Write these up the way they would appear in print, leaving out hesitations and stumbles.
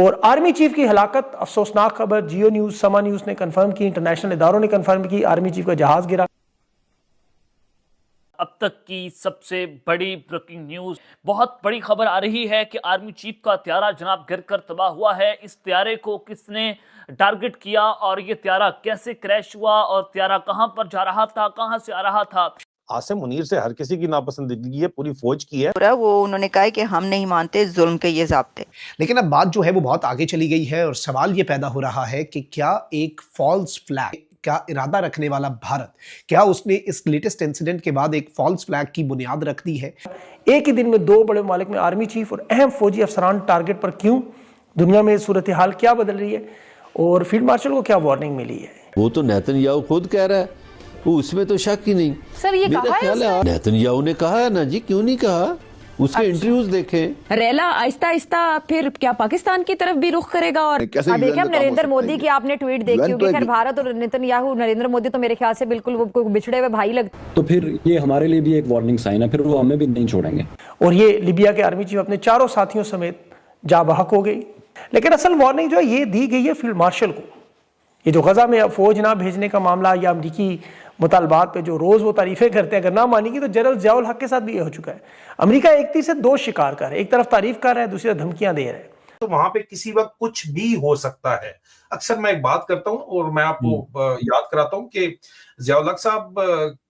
और army chief की हलाकत, अफसोसनाक खबर, जियो न्यूज, समा न्यूज ने कंफर्म की, इंटरनेशनल इदारों ने कंफर्म की, आर्मी चीफ का जहाज गिरा। अब तक की सबसे बड़ी ब्रेकिंग न्यूज, बहुत बड़ी खबर आ रही है कि आर्मी चीफ का त्यारा जनाब गिरकर तबाह हुआ है। इस त्यारे को किसने टारगेट किया और ये त्यारा कैसे क्रैश हुआ और त्यारा कहां पर जा रहा था, कहां से आ रहा था? आसिम मुनीर से हर किसी की नापसंदगी है, पूरी फौज की है। वो उन्होंने कहा है कि हम नहीं मानते जुल्म के ये ज़ाब्ते। लेकिन अब बात जो है वो बहुत आगे चली गई है और सवाल ये पैदा हो रहा है कि क्या एक फॉल्स फ्लैग का इरादा रखने वाला भारत, क्या उसने इस लेटेस्ट इंसिडेंट के बाद एक फॉल्स फ्लैग की बुनियाद रख दी है? एक ही दिन में दो बड़े ममालिक में आर्मी चीफ और अहम फौजी अफसरान टारगेट पर क्यों? दुनिया में सूरत हाल क्या बदल रही है और फील्ड मार्शल को क्या वार्निंग मिली है? वो तो नेतन्याहू खुद कह रहा है, वो उसमें तो शक ही नहीं। सर ये मेरा कहा ख्याल है नेतन्याहू ने कहा है ना जी, क्यों नहीं कहा? उसके इंटरव्यूज देखें। रेला आहिस्ता आहिस्ता फिर क्या पाकिस्तान की तरफ भी रुख करेगा? और देखें हम नरेंद्र मोदी की आपने ट्वीट देखी होगी, खैर भारत और नेतन्याहू, नरेंद्र मोदी तो मेरे ख्याल से बिल्कुल वो बिछड़े हुए भाई लगते, तो फिर ये हमारे लिए भी एक वार्निंग साइन है, फिर वो हमें भी नहीं छोड़ेंगे। और ये लीबिया के आर्मी चीफ अपने चारों साथियों समेत जा बहक हो गई। लेकिन असल वार्निंग जो है ये दी गई है फील्ड मार्शल को। ये जो गजा में फौज ना भेजने का मामला या अमरीकी मुतालबात पे जो रोज वो तारीफें करते हैं, अगर ना मानेगी तो जनरल जियाउल हक के साथ भी ये हो चुका है। अमेरिका एक तीर से दो शिकार कर रहा है, एक तरफ तारीफ कर रहा है, दूसरी तरफ धमकियां दे रहा है। तो वहां पे किसी वक्त कुछ भी हो सकता है। अक्सर मैं एक बात करता हूं और मैं आपको याद कराता हूं कि जियाउल हक साहब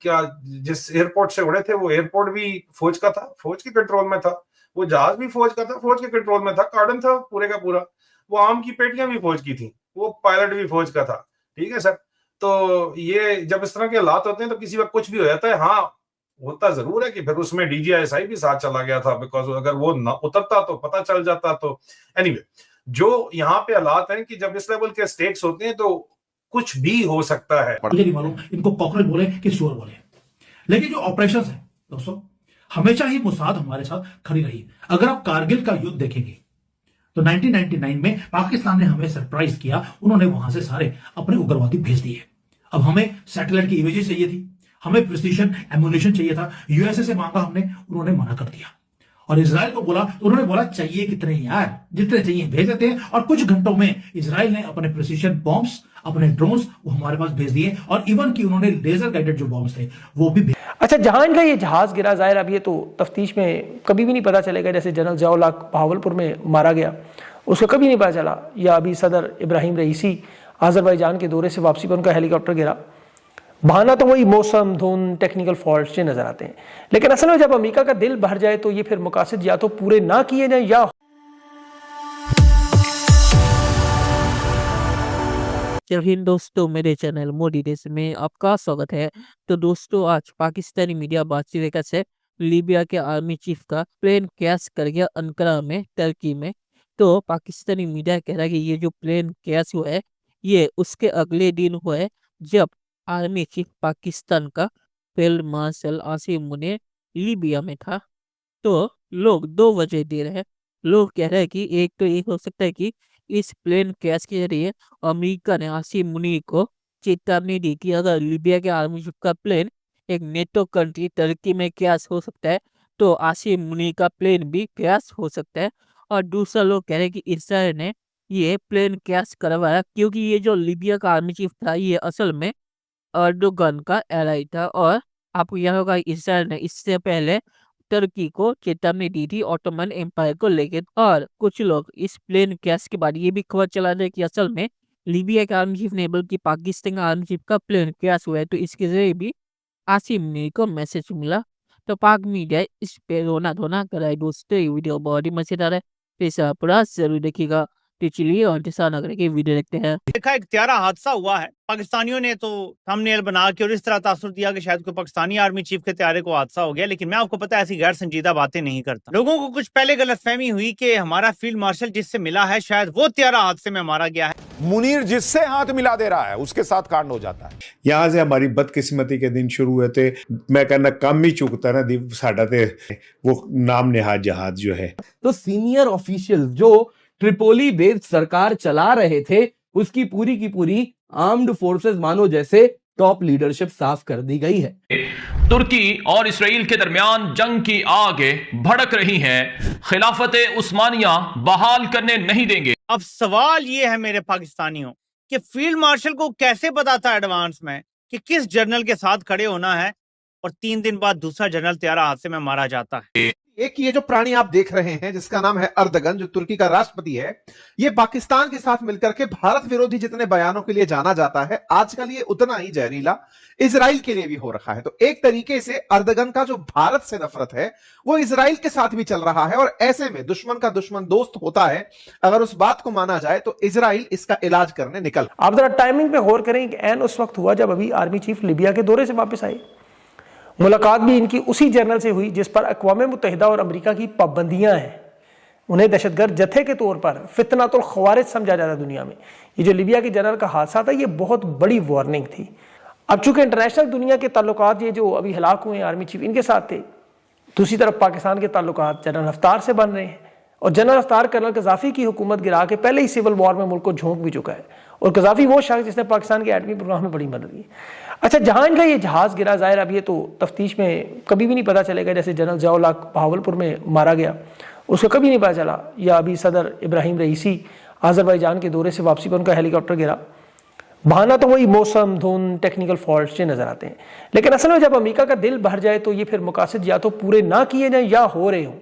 क्या जिस एयरपोर्ट से उड़े थे वो एयरपोर्ट भी फौज का था, फौज के कंट्रोल में था। वो जहाज भी फौज का था, फौज के कंट्रोल में था। कार्डन था पूरे का पूरा। वो आम की पेटियां भी फौज की थी, वो पायलट भी फौज का था। ठीक है सर। तो ये जब इस तरह के हालात होते हैं तो किसी वक्त कुछ भी हो जाता है। हाँ, होता जरूर है कि फिर उसमें डीजीआईएसआई भी साथ चला गया था, बिकॉज अगर वो न उतरता तो पता चल जाता। तो एनीवे, जो यहाँ पे हालात हैं कि जब इस लेवल के स्टेक्स होते हैं तो कुछ भी हो सकता है। नहीं मालूम इनको कॉकरोच बोले कि सुअर बोले, लेकिन जो ऑपरेशन है दोस्तों, हमेशा ही मोसाद हमारे साथ खड़ी रही। अगर आप कारगिल का युद्ध देखेंगे तो 1999 में पाकिस्तान ने हमें सरप्राइज किया, उन्होंने वहां से सारे अपने उग्रवादी भेज दिए। अब हमें सैटेलाइट की इमेजेस चाहिए थी, हमें प्रिसीजन एम्युनिशन चाहिए था, यूएसए से मांगा हमने, उन्होंने मना कर दिया। और इजराइल को बोला तो उन्होंने बोला चाहिए कितने यार, जितने चाहिए भेज देते हैं। और कुछ घंटों में इजराइल ने अपने प्रिसीजन बॉम्ब्स, अपने ड्रोन्स वो हमारे पास भेज दिए, और इवन कि उन्होंने लेजर गाइडेड जो बॉम्ब्स थे वो भी अच्छा, जहां इनका ये जहाज गिरा, जाहिर अब ये तो तफ्तीश में कभी भी नहीं पता चलेगा। जैसे जनरल जियाउल हक बहावलपुर में मारा गया, उसको कभी नहीं पता चला, या अभी सदर इब्राहिम रईसी अजरबैजान के दौरे से वापसी पर उनका हेलीकॉप्टर गिरा। बहाना तो वही मौसम, धुंध, टेक्निकल फॉल्ट से नजर आते हैं। लेकिन असल में जब अमेरिका का दिल भर जाए तो ये फिर मकासद या तो पूरे ना किए जाए या जय हिंद दोस्तों, मेरे चैनल मोदी देश में आपका स्वागत है। तो दोस्तों, आज पाकिस्तानी मीडिया बातचीत से लीबिया के आर्मी चीफ का प्लेन क्रैश कर गया अंकारा में, टर्की में। तो पाकिस्तानी मीडिया कह रहा है कि ये जो प्लेन क्रैश हुआ है ये उसके अगले दिन हुआ है जब आर्मी चीफ पाकिस्तान का field marshal Asim Munir Libya में था। तो लोग दो वजह दे रहे हैं। लोग कह रहे हैं कि एक तो ये हो सकता है कि इस प्लेन क्रैश के जरिए अमेरिका ने आसिम मुनीर को चेतावनी दी कि अगर लीबिया के आर्मी चीफ का प्लेन एक नेटो कंट्री टर्की में क्रैश हो सकता है तो आसिम मुनीर का प्लेन भी क्रैश हो सकता है। और दूसरा लोग कह रहे हैं कि इसराइल ने ये प्लेन क्रैश करवाया क्योंकि ये जो लीबिया का आर्मी चीफ था ये असल में अर्दोगन का एलाई था। और आपको यह होगा इसराइल ने इससे पहले टर्की को चेतावनी दी थी ऑटोमन एम्पायर को लेकर। और कुछ लोग इस प्लेन क्रैश के बाद ये भी खबर चला रहे कि असल में लीबिया के आर्मी चीफ ने बल्कि पाकिस्तान का आर्मी चीफ का प्लेन क्रैश हुआ है, तो इसके जरिए भी आसिम मुनीर को मैसेज मिला। तो पाक मीडिया इस पे रोना धोना कराए। दोस्तों, ये वीडियो बहुत ही मजेदार है, तो पूरा जरूर देखिएगा। तो चलिए और किसान नगर की वीडियो देखते हैं। देखा एक त्यारा हादसा हुआ है। पाकिस्तानियों ने तो थंबनेल बना के और इस तरह तासुर दिया कि शायद कोई पाकिस्तानी आर्मी चीफ के त्यारे को हादसा हो गया, लेकिन मैं आपको पता है ऐसी गैर संजीदा बातें नहीं करता। लोगों को कुछ पहले गलतफहमी हुई कि हमारा फील्ड मार्शल जिससे मिला है शायद वो त्यारा हादसे में मारा गया है। मुनीर जिससे हाथ मिला दे रहा है उसके साथ कांड हो जाता है। यहाँ से हमारी बदकिस्मती के दिन शुरू हुए थे। मैं कहना कम ही चुकता ना साडा ते वो नाम नेहाद जहाज जो है। तो सीनियर ऑफिशियल जो ट्रिपोली बेस्ड सरकार चला रहे थे उसकी पूरी की पूरी आर्म्ड फोर्सेस मानो जैसे टॉप लीडरशिप साफ कर दी गई है। तुर्की और इसराइल के दरमियान जंग की आगे भड़क रही है, खिलाफत उस्मानिया बहाल करने नहीं देंगे। अब सवाल ये है मेरे पाकिस्तानियों कि फील्ड मार्शल को कैसे पता था एडवांस में कि किस जनरल के साथ खड़े होना है और 3 दिन बाद दूसरा जनरल त्यारा हादसे में मारा जाता है। एक ये जो प्राणी आप देख रहे हैं जिसका नाम है अर्दगन, जो तुर्की का राष्ट्रपति है, ये पाकिस्तान के साथ मिलकर के भारत विरोधी जितने बयानों के लिए जाना जाता है, आजकल ये उतना ही जहरीला इजराइल के लिए भी हो रखा है। तो एक तरीके से अर्दगन का जो भारत से नफरत है वो इजराइल के साथ भी चल रहा है, और ऐसे में दुश्मन का दुश्मन दोस्त होता है, अगर उस बात को माना जाए तो इजराइल इसका इलाज करने निकल। आप जरा टाइमिंग पे गौर करें कि एन उस वक्त हुआ जब अभी आर्मी चीफ लिबिया के दौरे से वापस आए। मुलाकात भी इनकी उसी जनरल से हुई जिस पर अक़वाम मुत्तहिदा और अमेरिका की पाबंदियां हैं। उन्हें दहशतगर्द जत्थे के तौर पर फितनातुल ख़वारिज समझा जाता है दुनिया में। ये जो लिबिया के जनरल का हादसा था, ये बहुत बड़ी वार्निंग थी। अब चूंकि इंटरनेशनल दुनिया के ताल्लुकात ये जो अभी हलाक हुए हैं आर्मी चीफ, इनके साथ थे, दूसरी तरफ पाकिस्तान के ताल्लुकात जनरल हफ्तार से बन रहे हैं, और जनरल हफ्तार कर्नल कज़ाफ़ी की हुकूमत गिरा के पहले ही सिविल वॉर में मुल्क को झोंक भी चुका है, और कज़ाफ़ी वो शख्स जिसने पाकिस्तान के एटमी प्रोग्राम में बड़ी मदद की। अच्छा, जहां इनका ये जहाज गिरा, जाहिर अब ये तो तफ्तीश में कभी भी नहीं पता चलेगा। जैसे जनरल ज़िया-उल-हक बहावलपुर में मारा गया, उसको कभी नहीं पता चला, या अभी सदर इब्राहिम रईसी आज़रबाईजान के दौरे से वापसी पर उनका हेलीकॉप्टर गिरा। बहाना तो वही मौसम, धुंध, टेक्निकल फॉल्ट से नजर आते हैं, लेकिन असल में जब अमेरिका का दिल भर जाए तो ये फिर मकासद या तो पूरे ना किए जाए या हो रहे हों,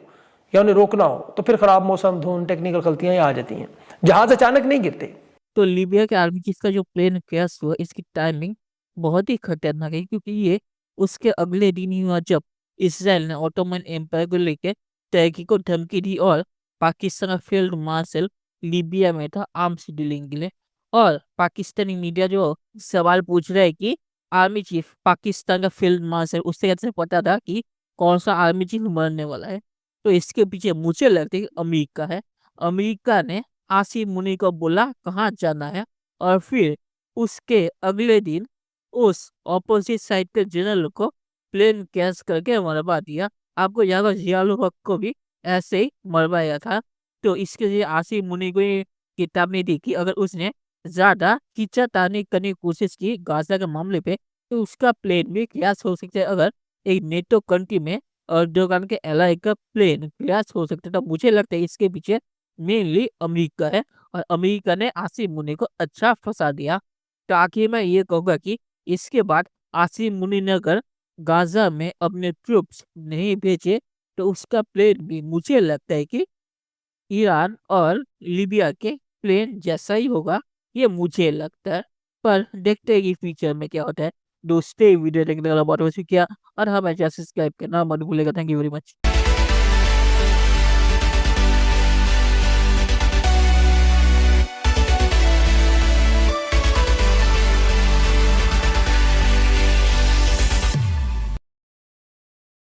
या उन्हें रोकना हो, तो फिर खराब मौसम, धुंध, टेक्निकल गलतियां आ जाती हैं। जहाज अचानक नहीं गिरते। तो लीबिया के आर्मी चीफ का जो प्लेन क्रैश हुआ, इसकी टाइमिंग बहुत ही खतरनाक है, क्योंकि ये उसके अगले दिन ही हुआ जब इसराइल ने ओटोमन एम्पायर को लेकर टर्की को धमकी दी, और पाकिस्तान का फील्ड मार्शल लीबिया में था आर्म्स डीलिंग के लिए। और पाकिस्तानी मीडिया जो सवाल पूछ रहा है कि आर्मी चीफ पाकिस्तान का फील्ड मार्शल, उससे कैसे पता था कि कौन सा आर्मी चीफ मरने वाला है? तो इसके पीछे मुझे लगता है कि अमेरिका है। अमेरिका ने आसिम मुनी को बोला कहाँ जाना है, और फिर उसके अगले दिन उस ऑपोजिट साइड के जनरल को प्लेन क्रैश करके मरवा दिया। आपको याद हो ज़िया-उल-हक को भी ऐसे ही मरवाया था। तो इसके लिए आसिम मुनी को ये चेतावनी दी कि अगर उसने ज़्यादा खींचातानी करने की कोशिश की गाजा के मामले पे, तो उसका प्लेन भी क्रैश हो सकता है। अगर एक नेटो कंट्री में अर्दोगान के एलाई का प्लेन क्रैश हो सकता है, तो मुझे लगता है इसके पीछे मेनली अमेरिका है, और अमेरिका ने आसिम मुनी को अच्छा फंसा दिया। तो आखिर मैं ये कहूँगा कि इसके बाद आसिम मुनी ने अगर गाजा में अपने ट्रूप्स नहीं भेजे, तो उसका प्लेन भी मुझे लगता है कि ईरान और लीबिया के प्लेन जैसा ही होगा, ये मुझे लगता है। पर देखते हैं कि फ्यूचर में क्या होता है। दोस्तों, वीडियो देखने के लिए बहुत बहुत शुक्रिया, और हमें सब्सक्राइब करना मत भूलिएगा। Thank you very much.